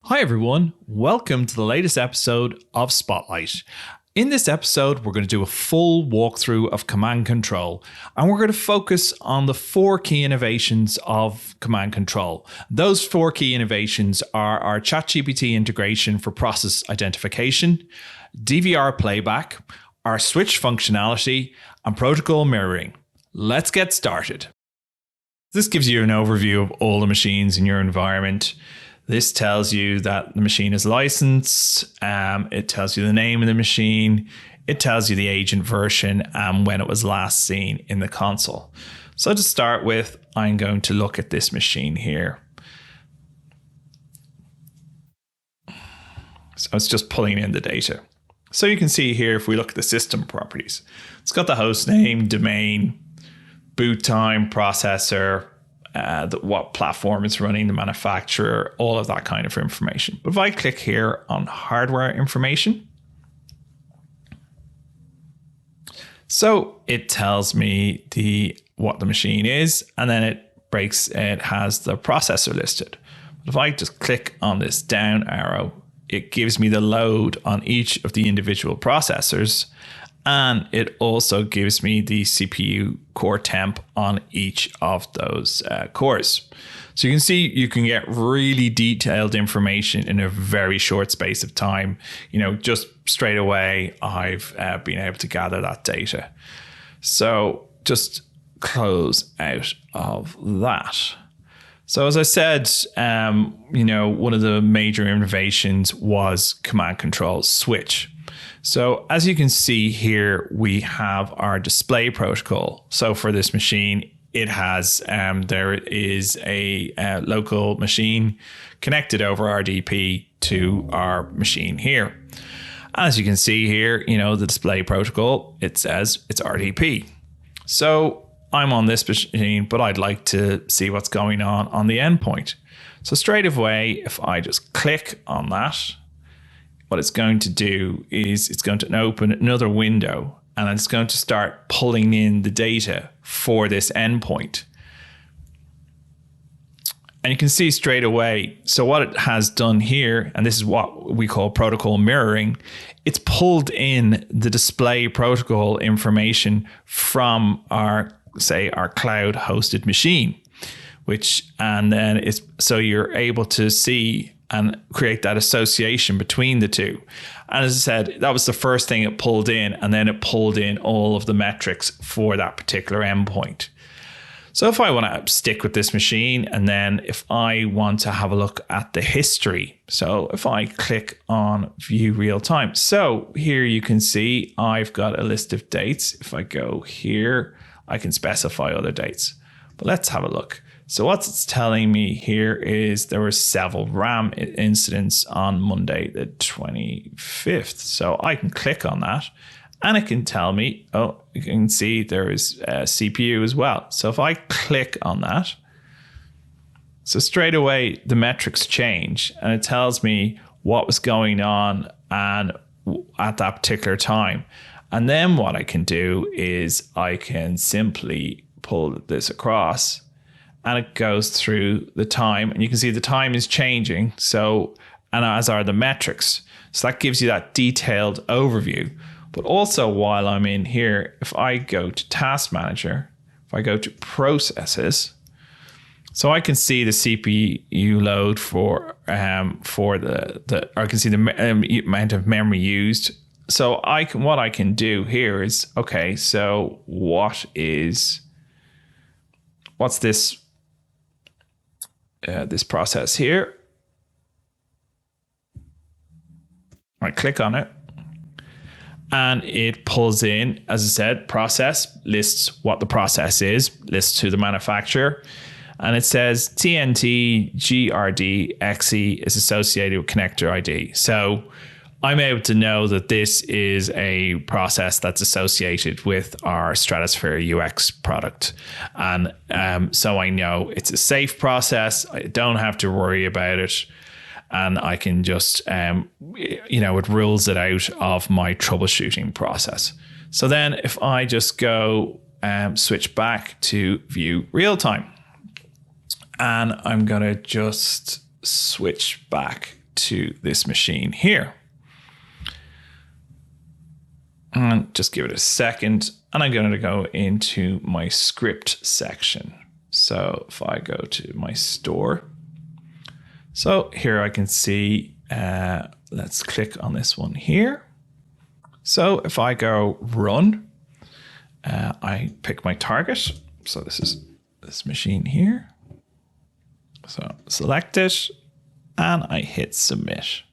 Hi everyone, welcome to the latest episode of Spotlight. In this episode, we're going to do a full walkthrough of Command Control, and we're going to focus on the 4 key innovations of Command Control. Those 4 key innovations are our ChatGPT integration for process identification, DVR playback, our switch functionality, and protocol mirroring. Let's get started. This gives you an overview of all the machines in your environment. This tells you that the machine is licensed. It tells you the name of the machine. It tells you the agent version and when it was last seen in the console. So to start with, I'm going to look at this machine here. So it's just pulling in the data. So you can see here, if we look at the system properties, it's got the host name, domain, boot time, processor, what platform it's running, the manufacturer, all of that kind of information. But if I click here on hardware information, so it tells me what the machine is, and then it has the processor listed. But if I just click on this down arrow, it gives me the load on each of the individual processors, and it also gives me the CPU core temp on each of those cores. So you can see you can get really detailed information in a very short space of time. Just straight away, I've been able to gather that data. So just close out of that. So as I said, one of the major innovations was Command Control switch. So as you can see here, we have our display protocol. So for this machine, it has there is a local machine connected over RDP to our machine here. As you can see here, the display protocol, it says it's RDP. So I'm on this machine, but I'd like to see what's going on the endpoint. So straight away, if I just click on that, what it's going to do is it's going to open another window, and it's going to start pulling in the data for this endpoint. And you can see straight away, so what it has done here, and this is what we call protocol mirroring, it's pulled in the display protocol information from our cloud hosted machine, and then so you're able to see and create that association between the two. And as I said, that was the first thing it pulled in, and then it pulled in all of the metrics for that particular endpoint. So if I want to stick with this machine, and then if I want to have a look at the history, so if I click on view real time, so here you can see I've got a list of dates. If I go here, I can specify other dates, but let's have a look. So what it's telling me here is there were several RAM incidents on Monday, the 25th. So I can click on that, and it can tell me, you can see there is a CPU as well. So if I click on that, so straight away the metrics change, and it tells me what was going on and at that particular time. And then what I can do is I can simply pull this across, and it goes through the time, and you can see the time is changing. So, and as are the metrics. So that gives you that detailed overview. But also while I'm in here, if I go to Task Manager, if I go to Processes, so I can see the CPU load for the I can see the amount of memory used. So what I can do here is, okay, so what's this? This process here. I click on it, and it pulls in, as I said, process, lists what the process is, lists to the manufacturer, and it says TNT GRD XE is associated with connector ID. So I'm able to know that this is a process that's associated with our Stratosphere UX product. And so I know it's a safe process. I don't have to worry about it. And I can just, it rules it out of my troubleshooting process. So then if I just go switch back to view real time, and I'm going to just switch back to this machine here. And just give it a second. And I'm going to go into my script section. So if I go to my store, so here I can see, let's click on this one here. So if I go run, I pick my target. So this is this machine here. So select it and I hit submit.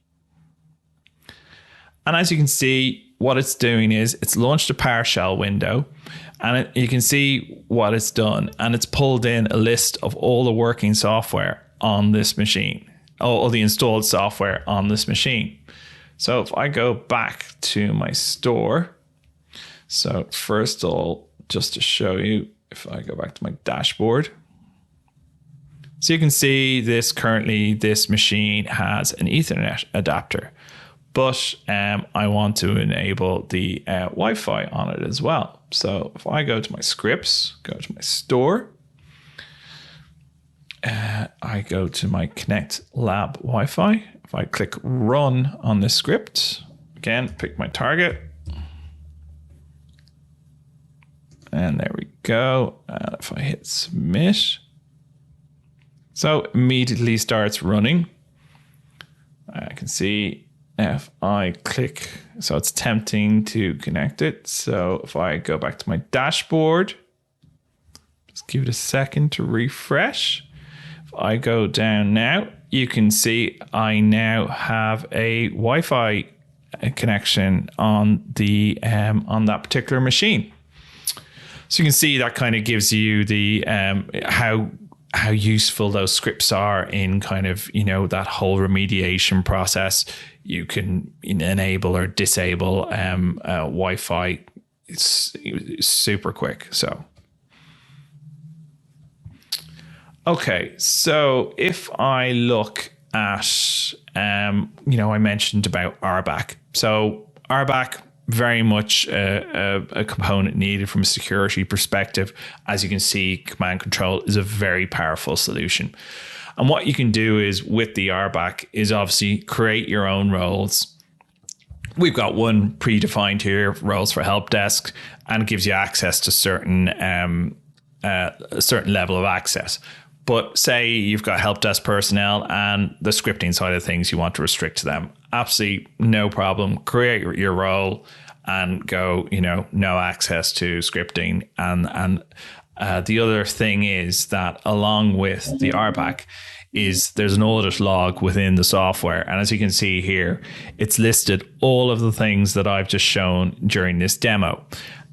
And as you can see, what it's doing is it's launched a PowerShell window, and you can see what it's done. And it's pulled in a list of all the working software on this machine, all the installed software on this machine. So if I go back to my store, so first of all, just to show you, if I go back to my dashboard, so you can see this machine has an Ethernet adapter, but I want to enable the Wi-Fi on it as well. So if I go to my scripts, go to my store, I go to my Connect Lab Wi-Fi. If I click run on this script, again, pick my target. And there we go. And if I hit submit, so immediately starts running. I can see if I click, so it's attempting to connect it. So if I go back to my dashboard, just give it a second to refresh. If I go down now, you can see I now have a Wi-Fi connection on the on that particular machine. So you can see that kind of gives you the how useful those scripts are in kind of, you know, that whole remediation process. You can enable or disable Wi-Fi. It's super quick. So, okay. So if I look at, you know, I mentioned about RBAC. So RBAC, very much a component needed from a security perspective. As you can see, command control is a very powerful solution. And what you can do is with the RBAC is obviously create your own roles. We've got one predefined here, roles for help desk, and it gives you access to a certain level of access. But say you've got help desk personnel and the scripting side of things you want to restrict to them. Absolutely no problem. Create your role and go, you know, no access to scripting. And the other thing is that along with the RBAC is there's an audit log within the software. And as you can see here, it's listed all of the things that I've just shown during this demo.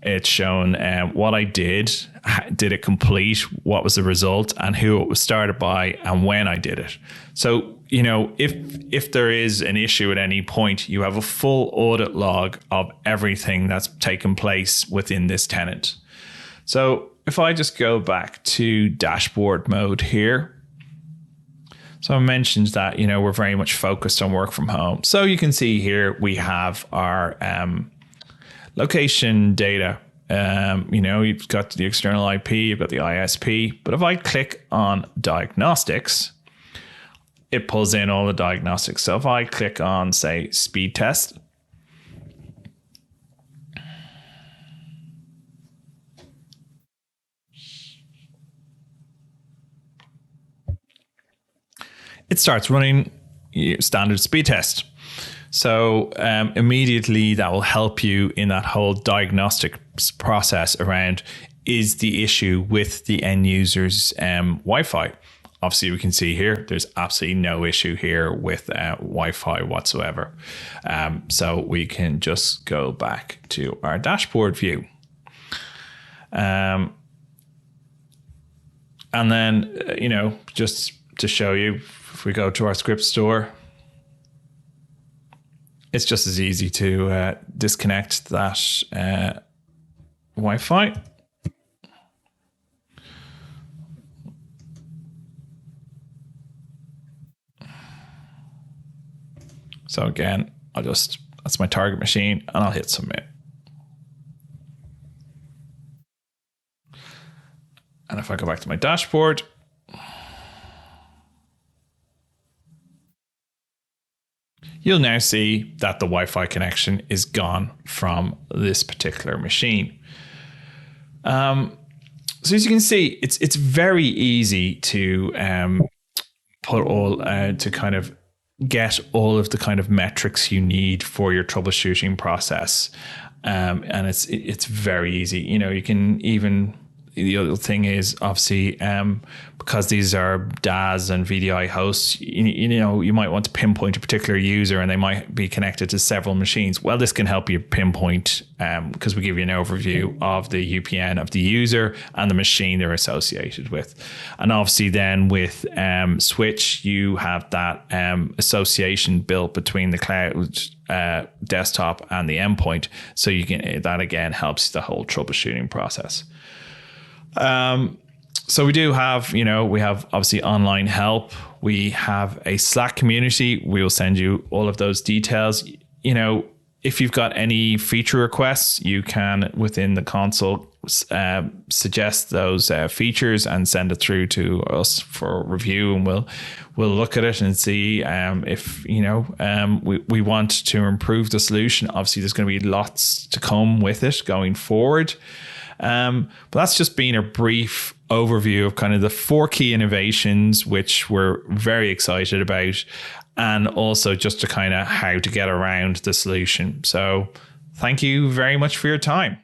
It's shown what I did it complete, what was the result, and who it was started by, and when I did it. So, you know, if there is an issue at any point, you have a full audit log of everything that's taken place within this tenant. So if I just go back to dashboard mode here, so I mentioned that, you know, we're very much focused on work from home. So you can see here we have our location data. You know, you've got the external IP, you've got the ISP. But if I click on diagnostics, it pulls in all the diagnostics. So if I click on, say, speed test, it starts running standard speed test. So immediately that will help you in that whole diagnostic process around, is the issue with the end user's Wi-Fi? Obviously, we can see here, there's absolutely no issue here with Wi-Fi whatsoever. So we can just go back to our dashboard view. And then, you know, just to show you, if we go to our script store, it's just as easy to disconnect that Wi-Fi. So again, that's my target machine, and I'll hit submit. And if I go back to my dashboard, you'll now see that the Wi-Fi connection is gone from this particular machine. So as you can see, it's very easy to put all to kind of get all of the kind of metrics you need for your troubleshooting process, and it's very easy. You can even, the other thing is obviously because these are DAS and VDI hosts, you might want to pinpoint a particular user and they might be connected to several machines. Well, this can help you pinpoint because we give you an overview of the UPN of the user and the machine they're associated with. And obviously then with Switch, you have that association built between the cloud desktop and the endpoint. So that again helps the whole troubleshooting process. So we do have, we have obviously online help. We have a Slack community. We will send you all of those details. If you've got any feature requests, you can within the console suggest those features and send it through to us for review, and we'll look at it and see if we want to improve the solution. Obviously, there's going to be lots to come with it going forward. But that's just been a brief overview of kind of the 4 key innovations, which we're very excited about, and also just to kind of how to get around the solution. So thank you very much for your time.